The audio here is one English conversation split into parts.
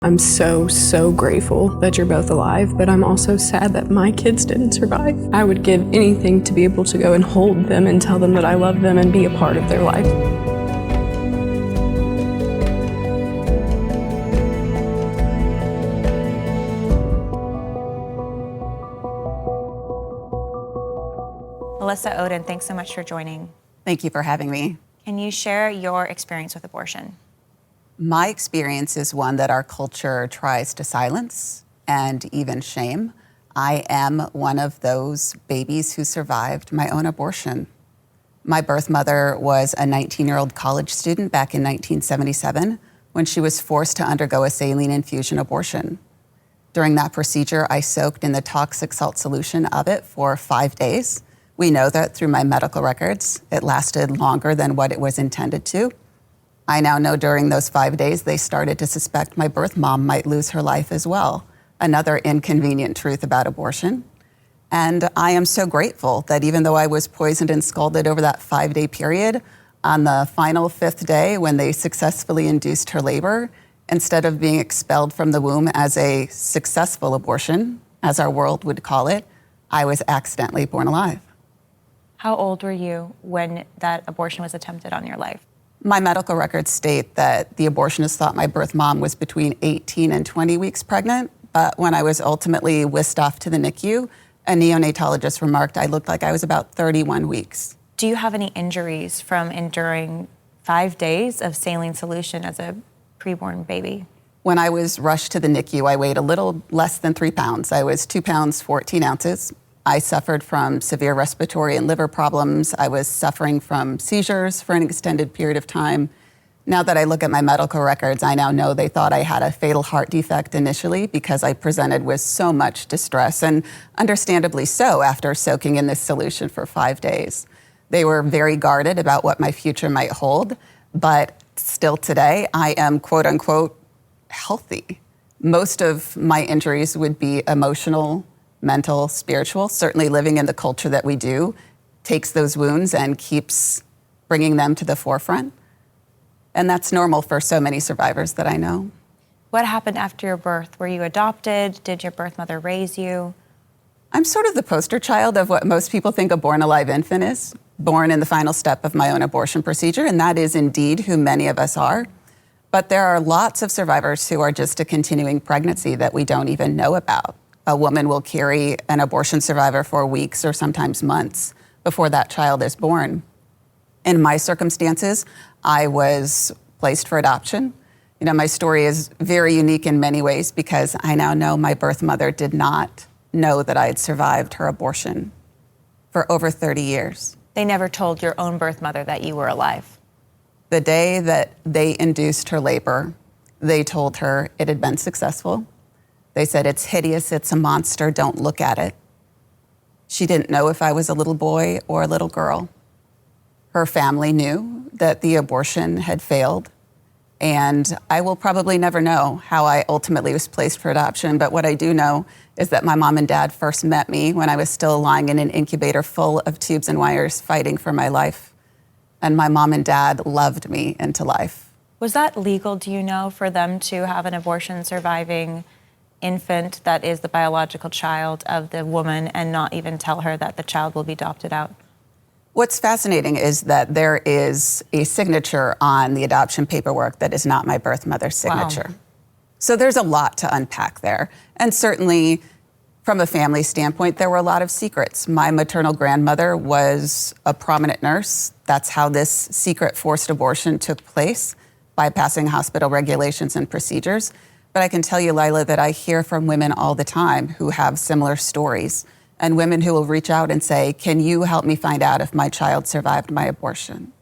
I'm so grateful that you're both alive, but I'm also sad that my kids didn't survive. I would give anything to be able to go and hold them and tell them that I love them and be a part of their life. Melissa Oden, thanks so much for joining. Thank you for having me. Can you share your experience with abortion? My experience is one that our culture tries to silence and even shame. I am one of those babies who survived my own abortion. My birth mother was a 19-year-old college student back in 1977 when she was forced to undergo a saline infusion abortion. During that procedure, I soaked in the toxic salt solution of it for 5 days. We know that through my medical records, it lasted longer than what it was intended to. I now know during those 5 days, they started to suspect my birth mom might lose her life as well. Another inconvenient truth about abortion. And I am so grateful that even though I was poisoned and scalded over that 5-day period, on the final 5th day, when they successfully induced her labor, instead of being expelled from the womb as a successful abortion, as our world would call it, I was accidentally born alive. How old were you when that abortion was attempted on your life? My medical records state that the abortionist thought my birth mom was between 18 and 20 weeks pregnant, but when I was ultimately whisked off to the NICU, a neonatologist remarked I looked like I was about 31 weeks. Do you have any injuries from enduring 5 days of saline solution as a preborn baby? When I was rushed to the NICU, I weighed a little less than 3 pounds. I was 2 pounds, 14 ounces. I suffered from severe respiratory and liver problems. I was suffering from seizures for an extended period of time. Now that I look at my medical records, I now know they thought I had a fatal heart defect initially because I presented with so much distress, and understandably so after soaking in this solution for 5 days. They were very guarded about what my future might hold, but still today, I am quote unquote healthy. Most of my injuries would be emotional, mental, spiritual. Certainly living in the culture that we do takes those wounds and keeps bringing them to the forefront. And that's normal for so many survivors that I know. What happened after your birth? Were you adopted? Did your birth mother raise you? I'm sort of the poster child of what most people think a born alive infant is, born in the final step of my own abortion procedure, and that is indeed who many of us are. But there are lots of survivors who are just a continuing pregnancy that we don't even know about. A woman will carry an abortion survivor for weeks or sometimes months before that child is born. In my circumstances, I was placed for adoption. You know, my story is very unique in many ways because I now know my birth mother did not know that I had survived her abortion for over 30 years. They never told your own birth mother that you were alive. The day that they induced her labor, they told her it had been successful. They said, "It's hideous, it's a monster, don't look at it." She didn't know if I was a little boy or a little girl. Her family knew that the abortion had failed, and I will probably never know how I ultimately was placed for adoption, but what I do know is that my mom and dad first met me when I was still lying in an incubator full of tubes and wires fighting for my life, and my mom and dad loved me into life. Was that legal, do you know, for them to have an abortion surviving infant that is the biological child of the woman and not even tell her that the child will be adopted out? What's fascinating is that there is a signature on the adoption paperwork that is not my birth mother's signature. Wow. So there's a lot to unpack there. And certainly from a family standpoint, there were a lot of secrets. My maternal grandmother was a prominent nurse. That's how this secret forced abortion took place, bypassing hospital regulations and procedures. But I can tell you, Lila, that I hear from women all the time who have similar stories, and women who will reach out and say, "Can you help me find out if my child survived my abortion?"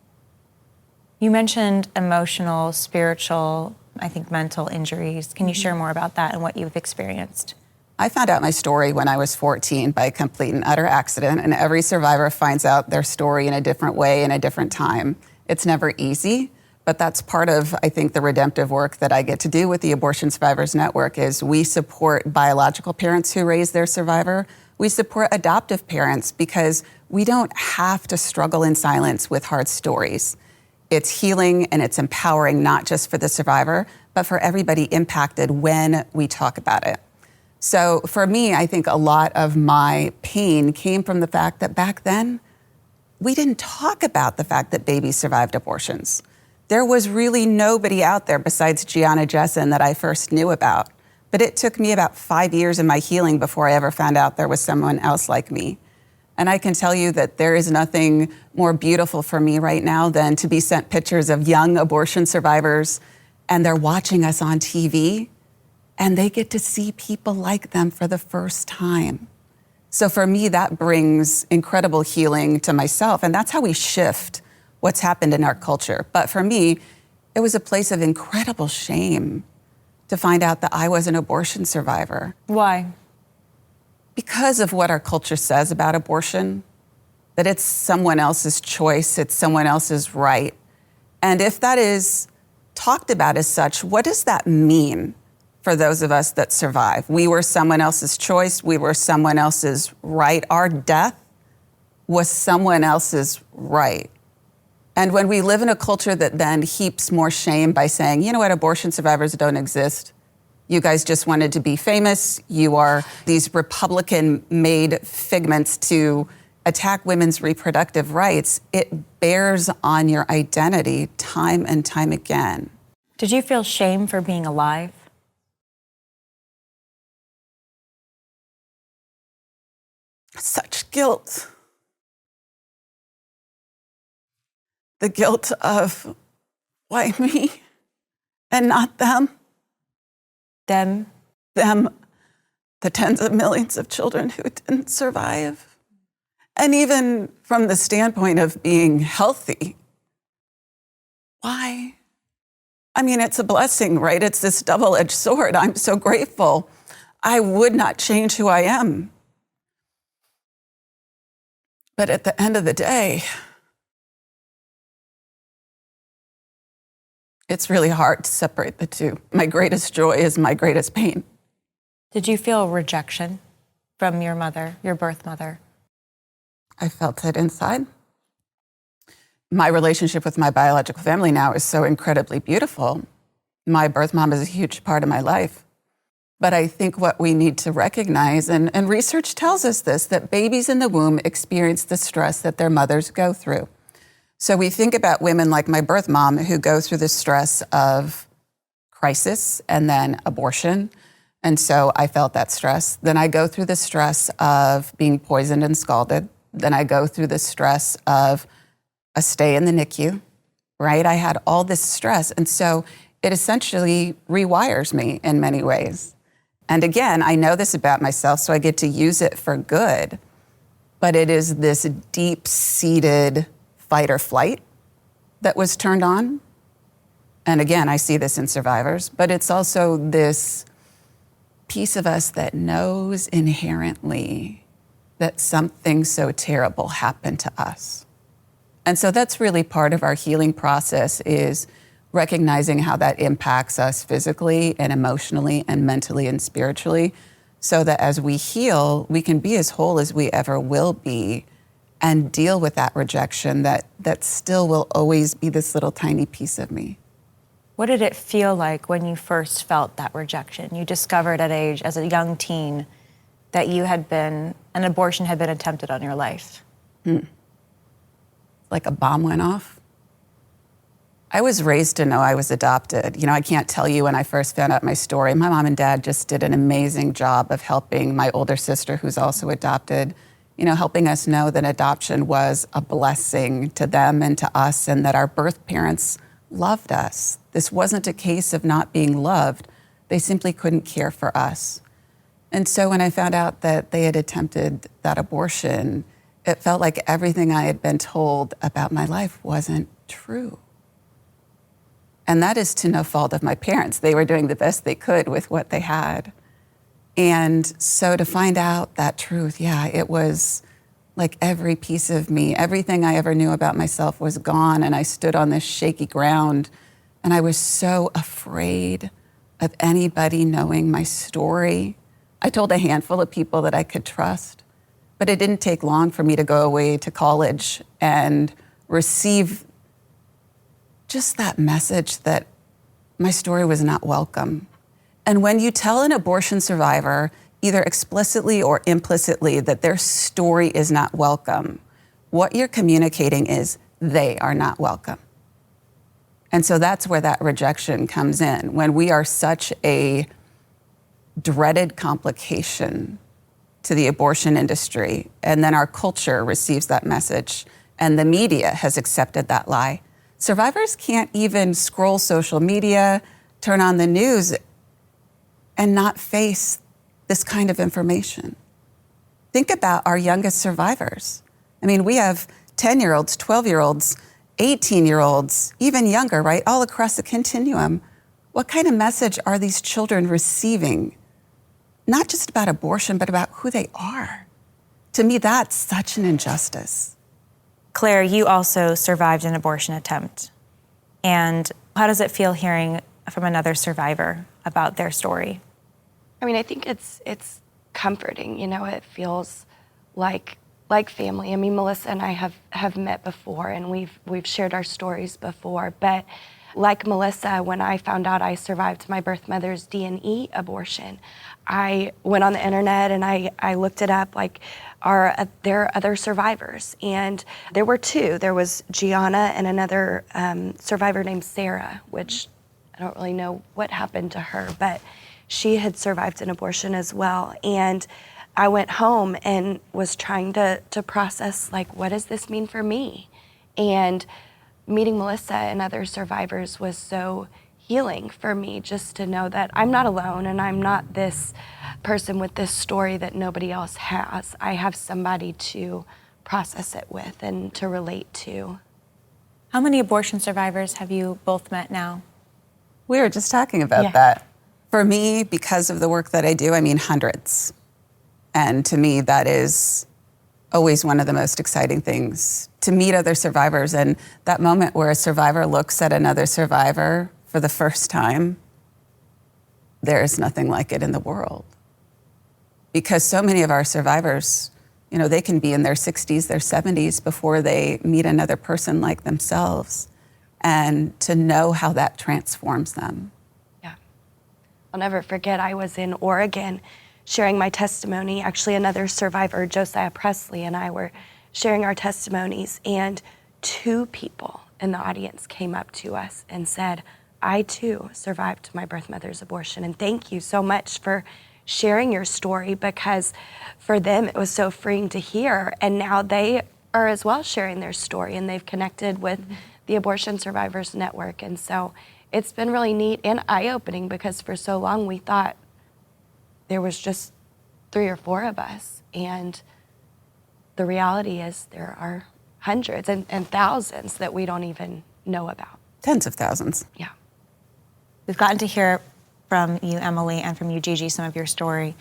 You mentioned emotional, spiritual, I think mental injuries. Can you share more about that and what you've experienced? I found out my story when I was 14 by a complete and utter accident, and every survivor finds out their story in a different way in a different time. It's never easy. But that's part of, I think, the redemptive work that I get to do with the Abortion Survivors Network is we support biological parents who raise their survivor. We support adoptive parents because we don't have to struggle in silence with hard stories. It's healing and it's empowering, not just for the survivor, but for everybody impacted when we talk about it. So for me, I think a lot of my pain came from the fact that back then, we didn't talk about the fact that babies survived abortions. There was really nobody out there besides Gianna Jessen that I first knew about. But it took me about 5 years in my healing before I ever found out there was someone else like me. And I can tell you that there is nothing more beautiful for me right now than to be sent pictures of young abortion survivors, and they're watching us on TV, and they get to see people like them for the first time. So for me, that brings incredible healing to myself, and that's how we shift what's happened in our culture. But for me, it was a place of incredible shame to find out that I was an abortion survivor. Why? Because of what our culture says about abortion, that it's someone else's choice, it's someone else's right. And if that is talked about as such, what does that mean for those of us that survive? We were someone else's choice, we were someone else's right. Our death was someone else's right. And when we live in a culture that then heaps more shame by saying, you know what, abortion survivors don't exist. You guys just wanted to be famous. You are these Republican-made figments to attack women's reproductive rights. It bears on your identity time and time again. Did you feel shame for being alive? Such guilt. The guilt of, why me and not them? Them? Them, the tens of millions of children who didn't survive. And even from the standpoint of being healthy, why? I mean, it's a blessing, right? It's this double-edged sword. I'm so grateful. I would not change who I am. But at the end of the day, it's really hard to separate the two. My greatest joy is my greatest pain. Did you feel rejection from your mother, your birth mother? I felt it inside. My relationship with my biological family now is so incredibly beautiful. My birth mom is a huge part of my life. But I think what we need to recognize, and research tells us this, that babies in the womb experience the stress that their mothers go through. So we think about women like my birth mom who go through the stress of crisis and then abortion. And so I felt that stress. Then I go through the stress of being poisoned and scalded. Then I go through the stress of a stay in the NICU, right? I had all this stress. And so it essentially rewires me in many ways. And again, I know this about myself, so I get to use it for good. But it is this deep-seated fight or flight that was turned on. And again, I see this in survivors, but it's also this piece of us that knows inherently that something so terrible happened to us. And so that's really part of our healing process, is recognizing how that impacts us physically and emotionally and mentally and spiritually, so that as we heal, we can be as whole as we ever will be and deal with that rejection that still will always be this little tiny piece of me. What did it feel like when you first felt that rejection? You discovered as a young teen, that an abortion had been attempted on your life. Like a bomb went off. I was raised to know I was adopted. You know, I can't tell you when I first found out my story. My mom and dad just did an amazing job of helping my older sister, who's also adopted, helping us know that adoption was a blessing to them and to us, and that our birth parents loved us. This wasn't a case of not being loved. They simply couldn't care for us. And so when I found out that they had attempted that abortion, it felt like everything I had been told about my life wasn't true. And that is to no fault of my parents. They were doing the best they could with what they had. And so to find out that truth, it was like every piece of me, everything I ever knew about myself was gone, and I stood on this shaky ground, and I was so afraid of anybody knowing my story. I told a handful of people that I could trust, but it didn't take long for me to go away to college and receive just that message that my story was not welcome. And when you tell an abortion survivor, either explicitly or implicitly, that their story is not welcome, what you're communicating is they are not welcome. And so that's where that rejection comes in. When we are such a dreaded complication to the abortion industry, and then our culture receives that message, and the media has accepted that lie, survivors can't even scroll social media, turn on the news, and not face this kind of information. Think about our youngest survivors. I mean, we have 10-year-olds, 12-year-olds, 18-year-olds, even younger, right? All across the continuum. What kind of message are these children receiving? Not just about abortion, but about who they are. To me, that's such an injustice. Claire, you also survived an abortion attempt. And how does it feel hearing from another survivor about their story? I mean, I think it's comforting. You know, it feels like family. I mean, Melissa and I have met before, and we've shared our stories before. But like Melissa, when I found out I survived my birth mother's D&E abortion, I went on the internet and I looked it up. Like, there are other survivors, and there were two. There was Gianna and another survivor named Sarah, which I don't really know what happened to her, but she had survived an abortion as well. And I went home and was trying to process, like, what does this mean for me? And meeting Melissa and other survivors was so healing for me, just to know that I'm not alone and I'm not this person with this story that nobody else has. I have somebody to process it with and to relate to. How many abortion survivors have you both met now? We were just talking about that. For me, because of the work that I do, I mean hundreds. And to me, that is always one of the most exciting things, to meet other survivors. And that moment where a survivor looks at another survivor for the first time, there is nothing like it in the world. Because so many of our survivors, you know, they can be in their 60s, their 70s before they meet another person like themselves. And to know how that transforms them. Yeah. I'll never forget, I was in Oregon sharing my testimony. Actually, another survivor, Josiah Presley, and I were sharing our testimonies, and two people in the audience came up to us and said, I too survived my birth mother's abortion, and thank you so much for sharing your story, because for them it was so freeing to hear, and now they are as well sharing their story, and they've connected with the Abortion Survivors Network. And so it's been really neat and eye-opening, because for so long we thought there was just 3 or 4 of us, and the reality is there are hundreds and thousands that we don't even know about. Tens of thousands. Yeah. We've gotten to hear from you, Emily, and from you, Gigi, some of your story.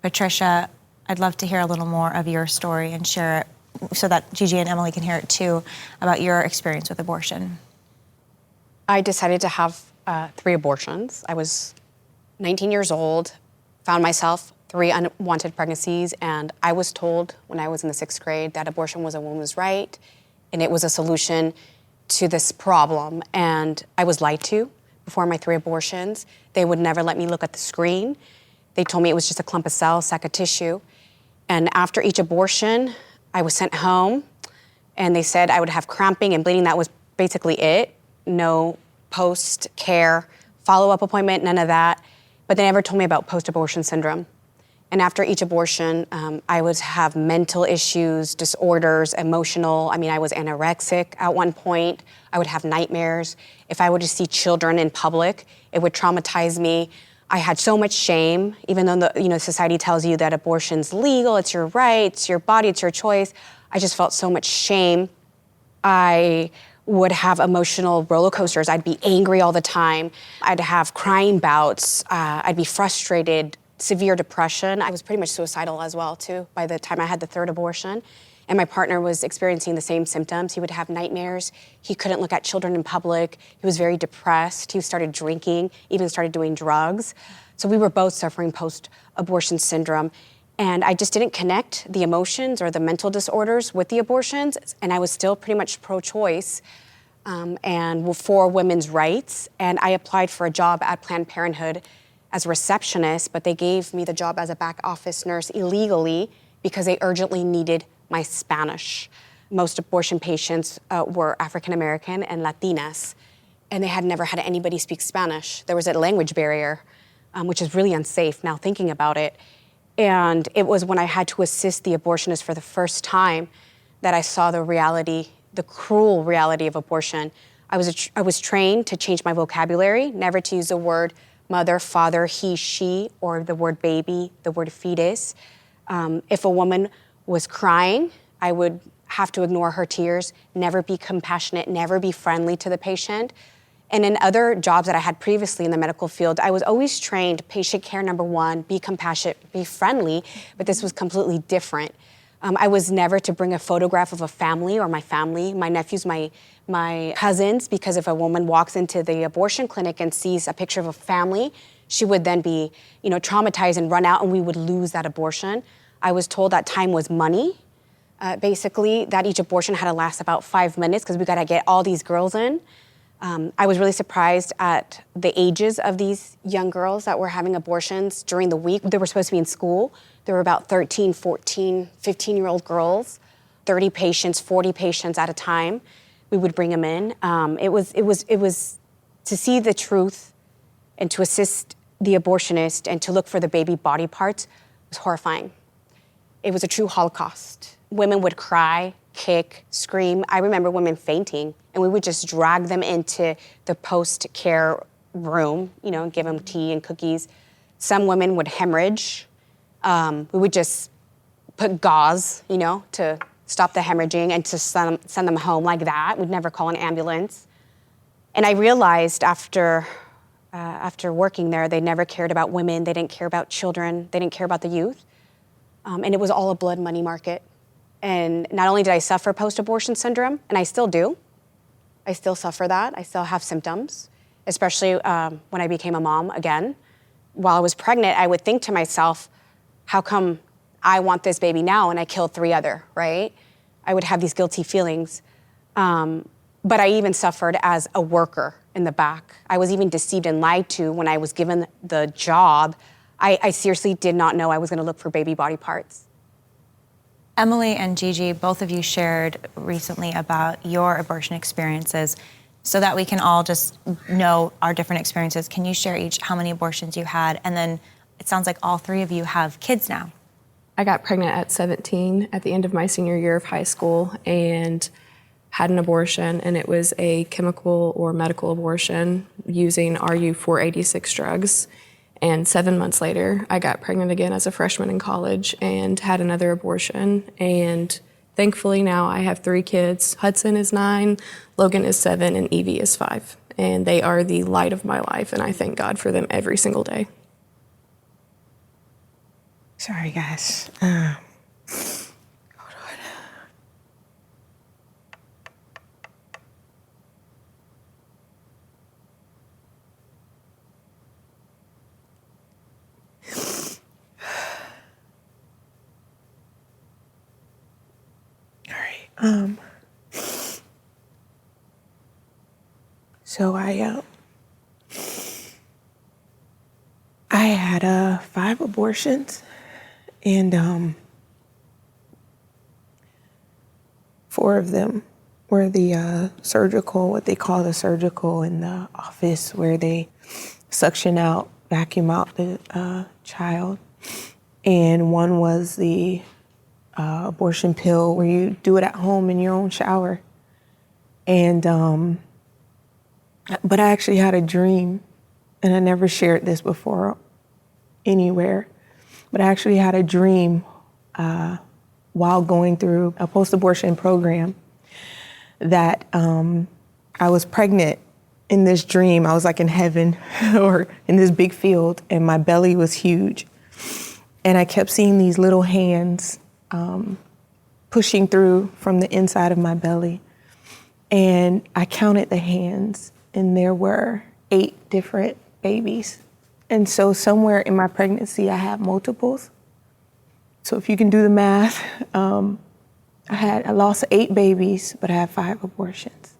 Patricia, I'd love to hear a little more of your story and share it so that Gigi and Emily can hear it too, about your experience with abortion. I decided to have 3 abortions. I was 19 years old, found myself 3 unwanted pregnancies, and I was told when I was in the 6th grade that abortion was a woman's right, and it was a solution to this problem. And I was lied to before my 3 abortions. They would never let me look at the screen. They told me it was just a clump of cells, sac of tissue. And after each abortion, I was sent home, and they said I would have cramping and bleeding. That was basically it. No post-care follow-up appointment, none of that. But they never told me about post-abortion syndrome. And after each abortion, I would have mental issues, disorders, emotional. I mean, I was anorexic at one point. I would have nightmares. If I were to see children in public, it would traumatize me. I had so much shame, even though society tells you that abortion's legal, it's your right, it's your body, it's your choice. I just felt so much shame. I would have emotional roller coasters. I'd be angry all the time. I'd have crying bouts. I'd be frustrated, severe depression. I was pretty much suicidal as well, too, by the time I had the 3rd abortion. And my partner was experiencing the same symptoms. He would have nightmares. He couldn't look at children in public. He was very depressed. He started drinking, even started doing drugs. So we were both suffering post-abortion syndrome. And I just didn't connect the emotions or the mental disorders with the abortions. And I was still pretty much pro-choice. and for women's rights. And I applied for a job at Planned Parenthood as a receptionist, but they gave me the job as a back office nurse illegally because they urgently needed my Spanish. Most abortion patients were African American and Latinas, and they had never had anybody speak Spanish. There was a language barrier, which is really unsafe now thinking about it. And it was when I had to assist the abortionist for the first time that I saw the reality, the cruel reality of abortion. I was trained to change my vocabulary, never to use the word mother, father, he, she, or the word baby, the word fetus. If a woman was crying, I would have to ignore her tears, never be compassionate, never be friendly to the patient. And in other jobs that I had previously in the medical field, I was always trained, patient care number one, be compassionate, be friendly, but this was completely different. I was never to bring a photograph of a family or my nephews, my cousins, because if a woman walks into the abortion clinic and sees a picture of a family, she would then be, traumatized and run out, and we would lose that abortion. I was told that time was money. Basically, that each abortion had to last about 5 minutes because we got to get all these girls in. I was really surprised at the ages of these young girls that were having abortions during the week. They were supposed to be in school. There were about 13, 14, 15-year-old girls, 30 patients, 40 patients at a time. We would bring them in. It was to see the truth and to assist the abortionist and to look for the baby body parts was horrifying. It was a true Holocaust. Women would cry, kick, scream. I remember women fainting, and we would just drag them into the post-care room, and give them tea and cookies. Some women would hemorrhage. We would just put gauze, to stop the hemorrhaging and to send them home like that. We'd never call an ambulance. And I realized after working there, they never cared about women. They didn't care about children. They didn't care about the youth. And it was all a blood money market. And not only did I suffer post-abortion syndrome, and I still do, I still suffer that. I still have symptoms, especially when I became a mom again. While I was pregnant, I would think to myself, how come I want this baby now and I killed 3 other, right? I would have these guilty feelings. But I even suffered as a worker in the back. I was even deceived and lied to when I was given the job. I seriously did not know I was gonna look for baby body parts. Emily and Gigi, both of you shared recently about your abortion experiences. So that we can all just know our different experiences, can you share each how many abortions you had? And then it sounds like all 3 of you have kids now. I got pregnant at 17 at the end of my senior year of high school and had an abortion, and it was a chemical or medical abortion using RU-486 drugs. And 7 months later, I got pregnant again as a freshman in college and had another abortion. And thankfully now I have 3 kids. Hudson is 9, Logan is 7, and Evie is 5. And they are the light of my life, and I thank God for them every single day. Sorry, guys. So I had 5 abortions, and 4 of them were the surgical, what they call the surgical in the office, where they suction out, vacuum out the child, and 1 was the abortion pill where you do it at home in your own shower. And but I actually had a dream, and I never shared this before anywhere, but I actually had a dream while going through a post-abortion program that I was pregnant in this dream. I was like in heaven or in this big field, and my belly was huge. And I kept seeing these little hands pushing through from the inside of my belly. And I counted the hands, and there were 8 different babies. And so somewhere in my pregnancy, I had multiples. So if you can do the math, I lost 8 babies, but I had 5 abortions.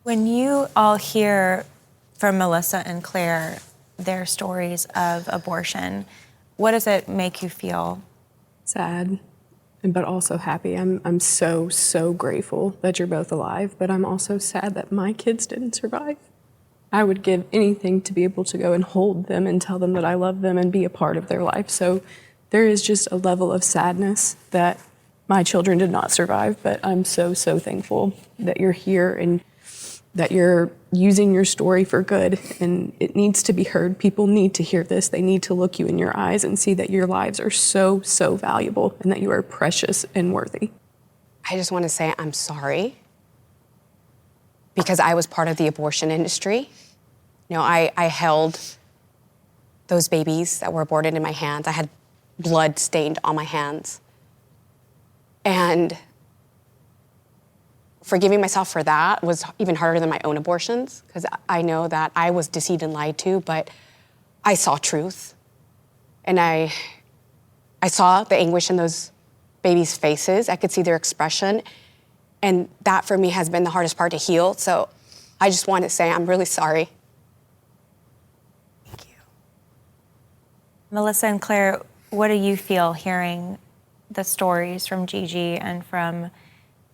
When you all hear from Melissa and Claire their stories of abortion, what does it make you feel? Sad, but also happy. I'm so grateful that you're both alive, but I'm also sad that my kids didn't survive. I would give anything to be able to go and hold them and tell them that I love them and be a part of their life. So there is just a level of sadness that my children did not survive, but I'm so thankful that you're here and that you're using your story for good, and it needs to be heard. People need to hear this. They need to look you in your eyes and see that your lives are so valuable and that you are precious and worthy. I just want to say I'm sorry because I was part of the abortion industry. You know, I held those babies that were aborted in my hands. I had blood stained on my hands. And forgiving myself for that was even harder than my own abortions, because I know that I was deceived and lied to, but I saw truth. And I saw the anguish in those babies' faces. I could see their expression. And that for me has been the hardest part to heal. So I just want to say I'm really sorry. Thank you. Melissa and Claire, what do you feel hearing the stories from Gigi and from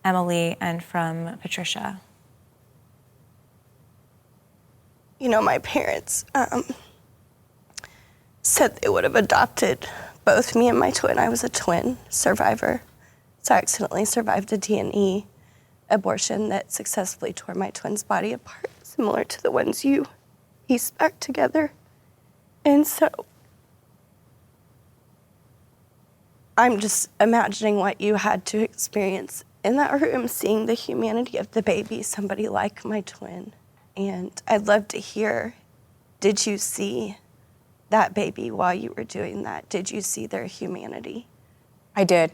Emily and from Patricia? You know, my parents said they would have adopted both me and my twin. I was a twin survivor, so I accidentally survived a D&E abortion that successfully tore my twin's body apart, similar to the ones you pieced back together. And so I'm just imagining what you had to experience in that room, seeing the humanity of the baby, somebody like my twin. And I'd love to hear, did you see that baby while you were doing that? Did you see their humanity? I did,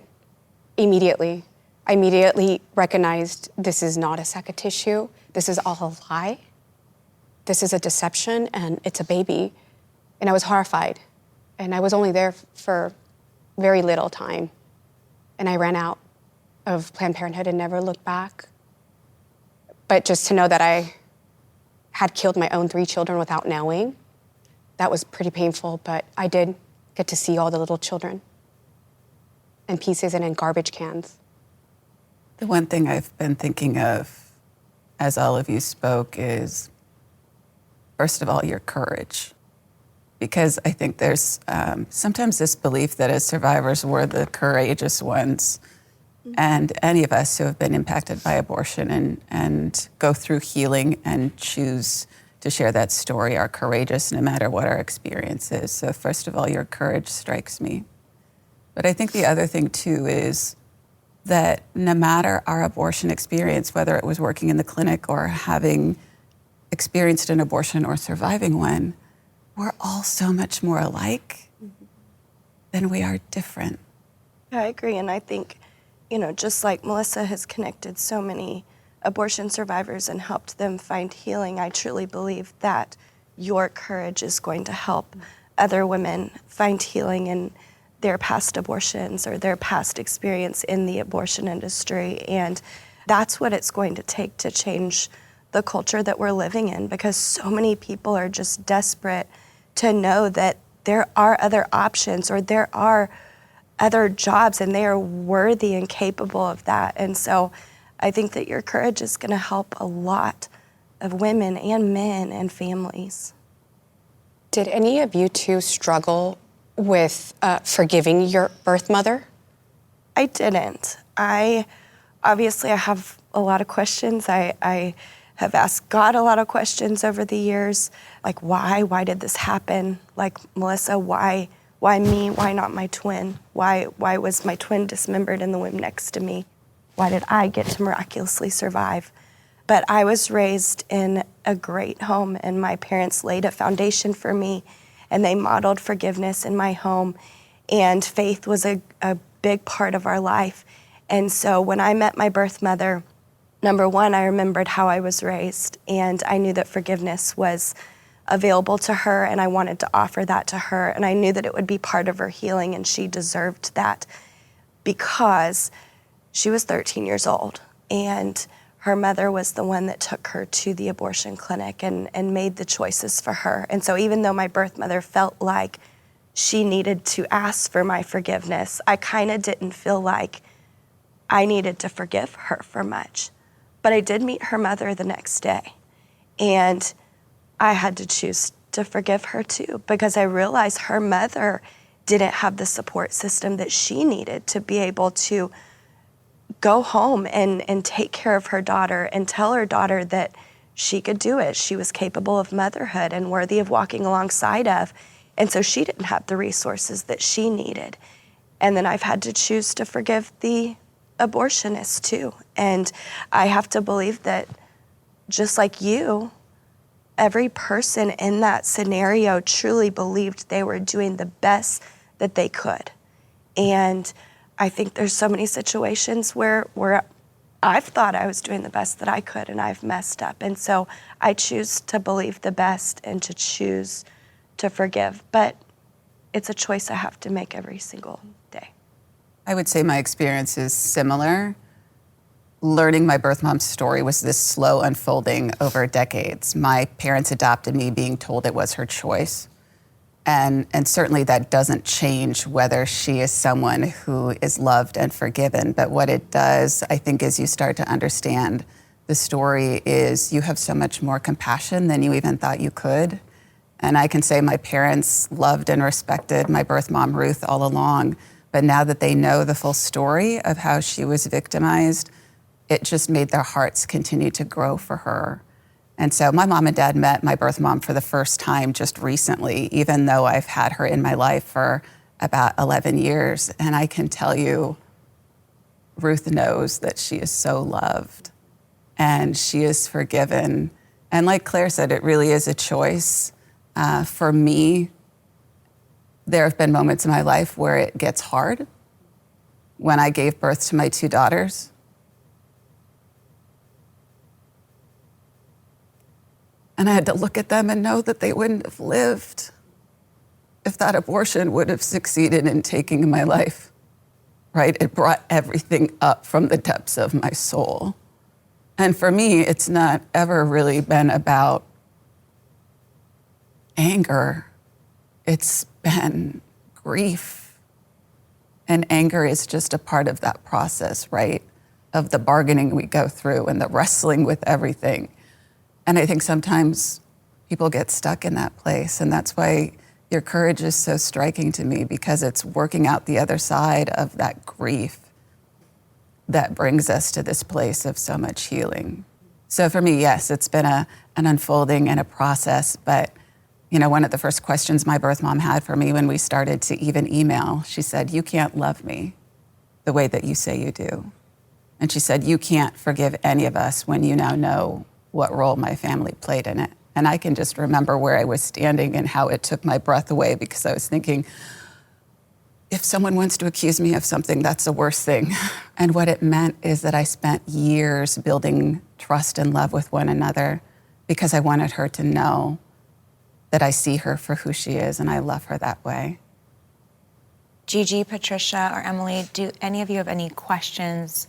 immediately. I immediately recognized this is not a sack of tissue. This is all a lie. This is a deception, and it's a baby. And I was horrified. And I was only there for very little time. And I ran out of Planned Parenthood and never looked back. But just to know that I had killed my own 3 children without knowing, that was pretty painful, but I did get to see all the little children in pieces and in garbage cans. The one thing I've been thinking of as all of you spoke is, first of all, your courage. Because I think there's sometimes this belief that as survivors, we're the courageous ones. And any of us who have been impacted by abortion and go through healing and choose to share that story are courageous no matter what our experience is. So first of all, your courage strikes me. But I think the other thing too is that no matter our abortion experience, whether it was working in the clinic or having experienced an abortion or surviving one, we're all so much more alike than we are different. Yeah, I agree. And I think, you know, just like Melissa has connected so many abortion survivors and helped them find healing, I truly believe that your courage is going to help other women find healing in their past abortions or their past experience in the abortion industry. And that's what it's going to take to change the culture that we're living in, because so many people are just desperate to know that there are other options or there are other jobs and they are worthy and capable of that. And so I think that your courage is going to help a lot of women and men and families. Did any of you two struggle with forgiving your birth mother? I didn't. I have a lot of questions. I have asked God a lot of questions over the years, like why? Why did this happen? Like Melissa, why me? Why not my twin? Why was my twin dismembered in the womb next to me? Why did I get to miraculously survive? But I was raised in a great home, and my parents laid a foundation for me, and they modeled forgiveness in my home, and faith was a big part of our life. And so when I met my birth mother, number one, I remembered how I was raised, and I knew that forgiveness was available to her, and I wanted to offer that to her, and I knew that it would be part of her healing, and she deserved that because she was 13 years old, and her mother was the one that took her to the abortion clinic and made the choices for her. And so even though my birth mother felt like she needed to ask for my forgiveness, I kind of didn't feel like I needed to forgive her for much. But I did meet her mother the next day, and I had to choose to forgive her too, because I realized her mother didn't have the support system that she needed to be able to go home and take care of her daughter and tell her daughter that she could do it. She was capable of motherhood and worthy of walking alongside of. And so she didn't have the resources that she needed. And then I've had to choose to forgive the abortionist too. And I have to believe that just like you, every person in that scenario truly believed they were doing the best that they could. And I think there's so many situations where I've thought I was doing the best that I could and I've messed up. And so I choose to believe the best and to choose to forgive. But it's a choice I have to make every single day. I would say my experience is similar. Learning my birth mom's story was this slow unfolding over decades. My parents adopted me being told it was her choice. And certainly that doesn't change whether she is someone who is loved and forgiven. But what it does, I think, as you start to understand the story, is you have so much more compassion than you even thought you could. And I can say my parents loved and respected my birth mom, Ruth, all along. But now that they know the full story of how she was victimized, it just made their hearts continue to grow for her. And so my mom and dad met my birth mom for the first time just recently, even though I've had her in my life for about 11 years. And I can tell you, Ruth knows that she is so loved and she is forgiven. And like Claire said, it really is a choice. For me, there have been moments in my life where it gets hard. When I gave birth to my 2 daughters, and I had to look at them and know that they wouldn't have lived if that abortion would have succeeded in taking my life, right? It brought everything up from the depths of my soul. And for me, it's not ever really been about anger. It's been grief. And anger is just a part of that process, right? Of the bargaining we go through and the wrestling with everything. And I think sometimes people get stuck in that place. And that's why your courage is so striking to me, because it's working out the other side of that grief that brings us to this place of so much healing. So for me, yes, it's been an unfolding and a process. But, you know, one of the first questions my birth mom had for me when we started to even email, she said, "You can't love me the way that you say you do." And she said, "You can't forgive any of us when you now know what role my family played in it." And I can just remember where I was standing and how it took my breath away, because I was thinking, if someone wants to accuse me of something, that's the worst thing. And what it meant is that I spent years building trust and love with one another, because I wanted her to know that I see her for who she is and I love her that way. Gigi, Patricia, or Emily, do any of you have any questions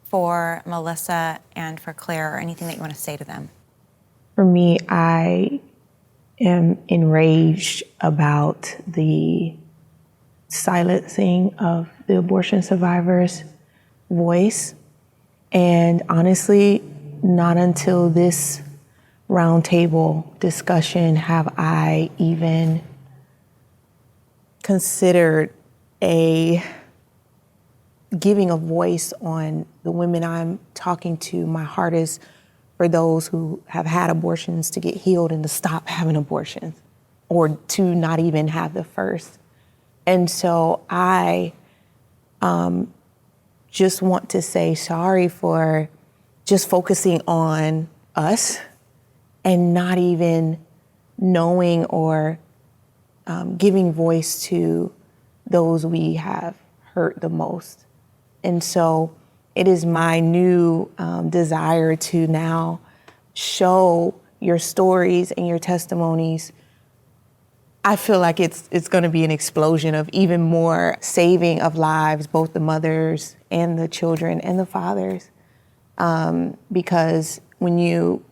for Melissa and for Claire, or anything that you want to say to them? For me, I am enraged about the silencing of the abortion survivor's voice. And honestly, not until this roundtable discussion have I even considered giving a voice on the women I'm talking to. My heart is for those who have had abortions to get healed and to stop having abortions, or to not even have the first. And so I just want to say sorry for just focusing on us and not even knowing or giving voice to those we have hurt the most. And so it is my new desire to now show your stories and your testimonies. I feel like it's going to be an explosion of even more saving of lives, both the mothers and the children and the fathers. because when you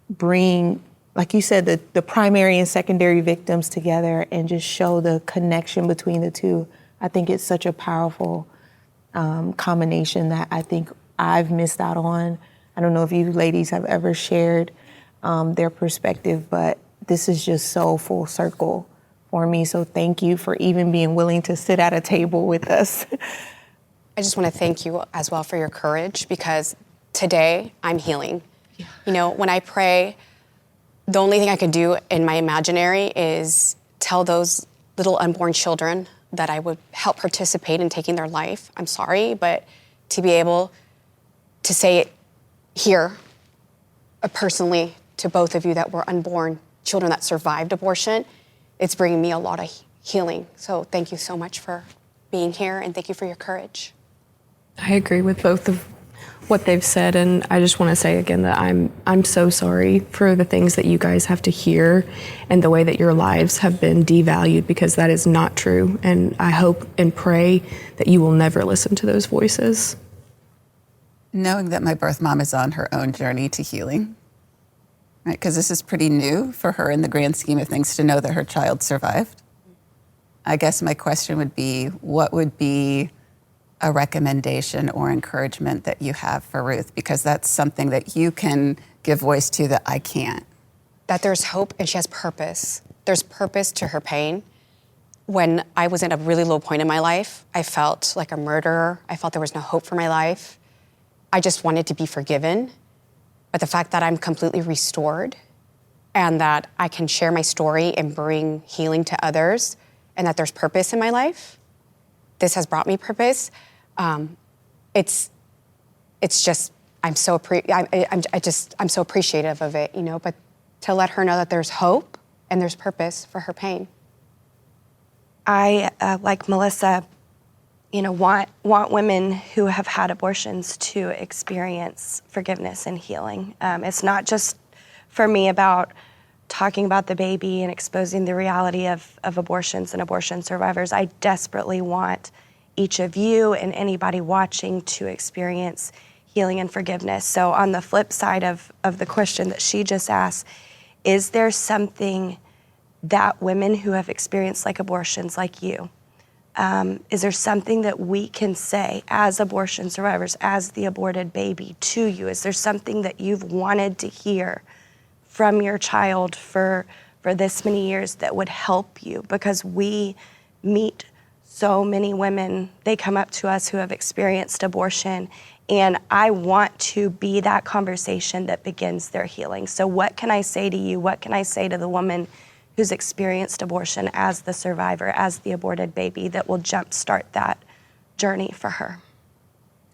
bring, like you said, the primary and secondary victims together and just show the connection between the two, I think it's such a powerful combination that I think I've missed out on. I don't know if you ladies have ever shared their perspective, but this is just so full circle for me. So thank you for even being willing to sit at a table with us. I just want to thank you as well for your courage, because today I'm healing. Yeah. You know, when I pray, the only thing I could do in my imaginary is tell those little unborn children that I would help participate in taking their life. I'm sorry, but to be able to say it here personally to both of you that were unborn children that survived abortion, it's bringing me a lot of healing. So thank you so much for being here, and thank you for your courage. I agree with both of what they've said, and I just want to say again that I'm so sorry for the things that you guys have to hear and the way that your lives have been devalued, because that is not true. And I hope and pray that you will never listen to those voices. Knowing that my birth mom is on her own journey to healing, right? Because this is pretty new for her in the grand scheme of things to know that her child survived. I guess my question would be, what would be a recommendation or encouragement that you have for Ruth? Because that's something that you can give voice to that I can't. That there's hope and she has purpose. There's purpose to her pain. When I was at a really low point in my life, I felt like a murderer. I felt there was no hope for my life. I just wanted to be forgiven. But the fact that I'm completely restored and that I can share my story and bring healing to others, and that there's purpose in my life, this has brought me purpose. It's just, I'm so appreciative of it, you know, but to let her know that there's hope and there's purpose for her pain. I, like Melissa, you know, want women who have had abortions to experience forgiveness and healing. It's not just for me about talking about the baby and exposing the reality of abortions and abortion survivors. I desperately want each of you and anybody watching to experience healing and forgiveness. So on the flip side of the question that she just asked, is there something that women who have experienced like abortions like you, is there something that we can say as abortion survivors, as the aborted baby to you? Is there something that you've wanted to hear from your child for this many years that would help you? Because we meet so many women, they come up to us who have experienced abortion, and I want to be that conversation that begins their healing. So what can I say to you? What can I say to the woman who's experienced abortion as the survivor, as the aborted baby, that will jumpstart that journey for her?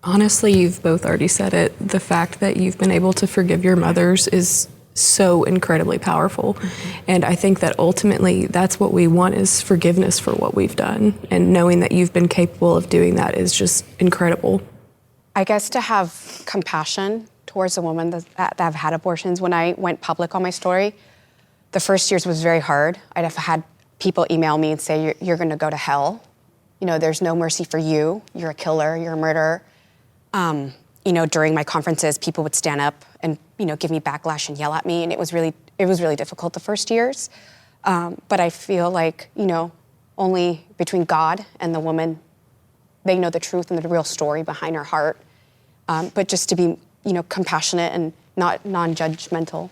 Honestly, you've both already said it. The fact that you've been able to forgive your mothers is so incredibly powerful. Mm-hmm. And I think that ultimately that's what we want, is forgiveness for what we've done. And knowing that you've been capable of doing that is just incredible. I guess to have compassion towards the women that have had abortions. When I went public on my story, the first years was very hard. I'd have had people email me and say, you're gonna go to hell. You know, there's no mercy for you. You're a killer, you're a murderer. You know, during my conferences, people would stand up and, you know, give me backlash and yell at me, and it was really difficult the first years. But I feel like, you know, only between God and the woman, they know the truth and the real story behind her heart. But just to be, you know, compassionate and not non-judgmental.